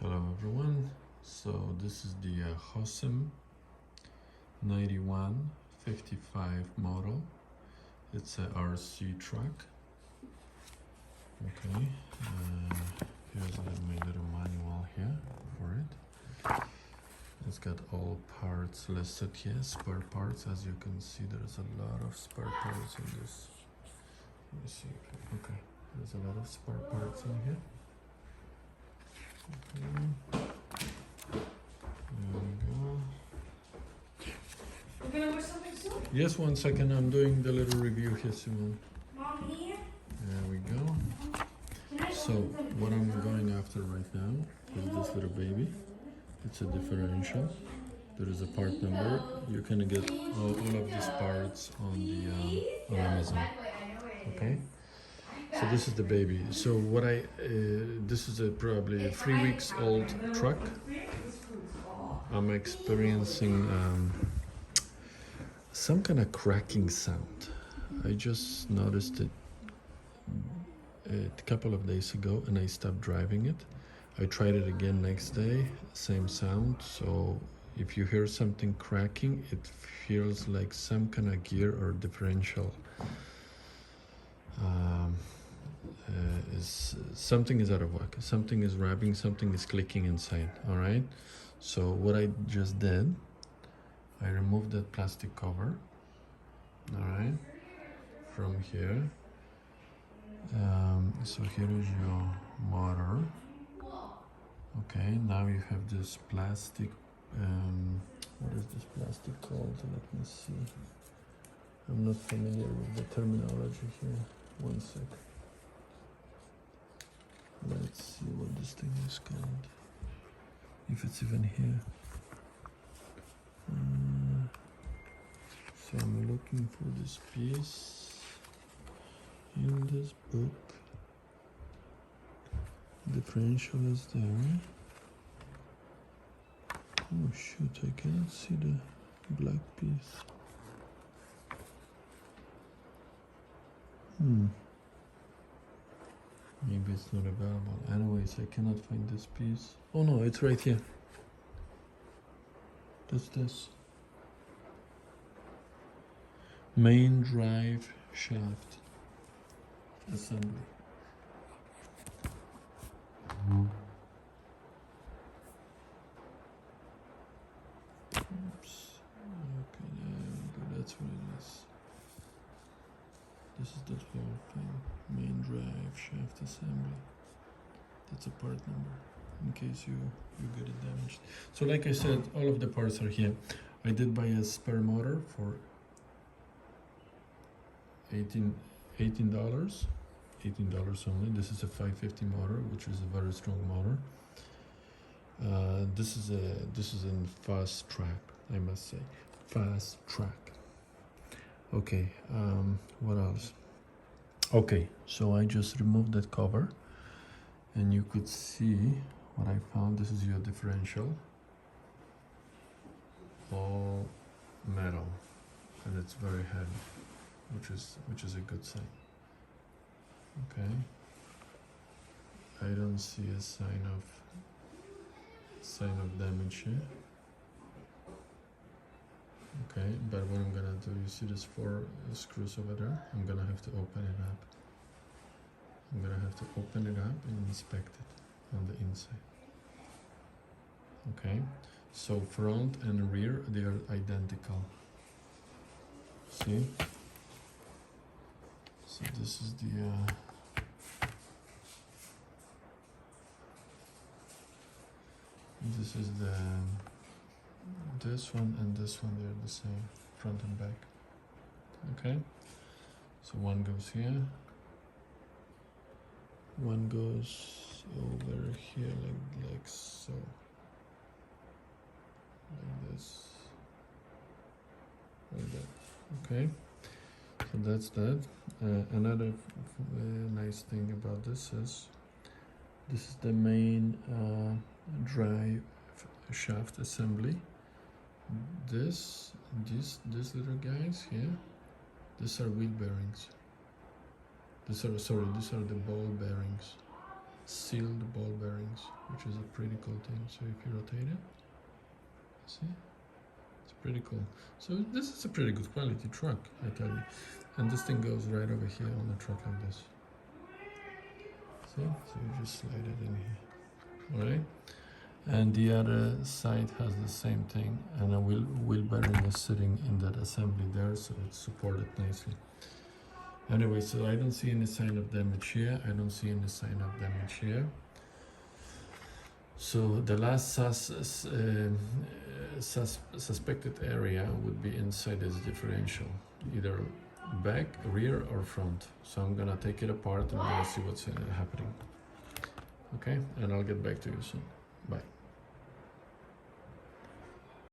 Hello everyone, so this is the Hosim 9155 model. It's a RC truck. Okay, here's my little manual here for it. It's got all parts listed here, spare parts. As you can see, there's a lot of spare parts in this. Let me see. Okay, there's a lot of spare parts in here. Okay. We're gonna watch something soon? Yes, one second. I'm doing the little review here, Simon. Mom, here? There we go. So, what I'm going after right now is this little baby. It's a differential. There is a part number. You can get all of these parts on Amazon. Okay. So this is the baby. So this is probably a 3 weeks old truck. I'm experiencing some kind of cracking sound. I just noticed it a couple of days ago and I stopped driving it. I tried it again next day, same sound. So if you hear something cracking, it feels like some kind of gear or differential. Something is out of whack. Something is rubbing, something is clicking inside. All right. So what I just did, I removed that plastic cover. All right, from here. So here is your motor. Okay, now you have this plastic. What is this plastic called? Let me see. I'm not familiar with the terminology here. One sec. Let's see what this thing is called. If it's even here. So I'm looking for this piece in this book. Differential is there. Oh shoot, I cannot see the black piece. Maybe it's not available. Anyways, I cannot find this piece. Oh no, it's right here. That's this. Main drive shaft assembly. Oops. Okay, that's what it is. This is the whole thing. Main drive shaft assembly. That's a part number in case you get it damaged. So like I said, all of the parts are here. I did buy a spare motor for $18 only. This is a 550 motor, which is a very strong motor. This is in fast track, I must say, fast track. Okay, what else? Okay, so I just removed that cover and you could see what I found. This is your differential, all metal, and it's very heavy, which is a good sign. Okay, I don't see a sign of damage here. Okay, but what I'm gonna do, you see these 4 screws over there? I'm gonna have to open it up. I'm gonna have to open it up and inspect it on the inside. Okay, so front and rear, they are identical. See? So this is this one and this one, they're the same, front and back. Okay, so one goes here, one goes over here, like so, like this, like that. Okay, so that's that. Another nice thing about this is the main drive shaft assembly. These little guys here, these are wheel bearings. These are the ball bearings. sealed ball bearings, which is a pretty cool thing. So if you rotate it, see, it's pretty cool. So this is a pretty good quality truck, I tell you. And this thing goes right over here on the truck like this. See, so you just slide it in here, all right? And the other side has the same thing, and a wheel bearing is sitting in that assembly there, so it's supported nicely. Anyway, so I don't see any sign of damage here. I don't see any sign of damage here. So the last suspected area would be inside this differential, either back, rear, or front. So I'm gonna take it apart and I'm gonna see what's happening. Okay, and I'll get back to you soon. Bye.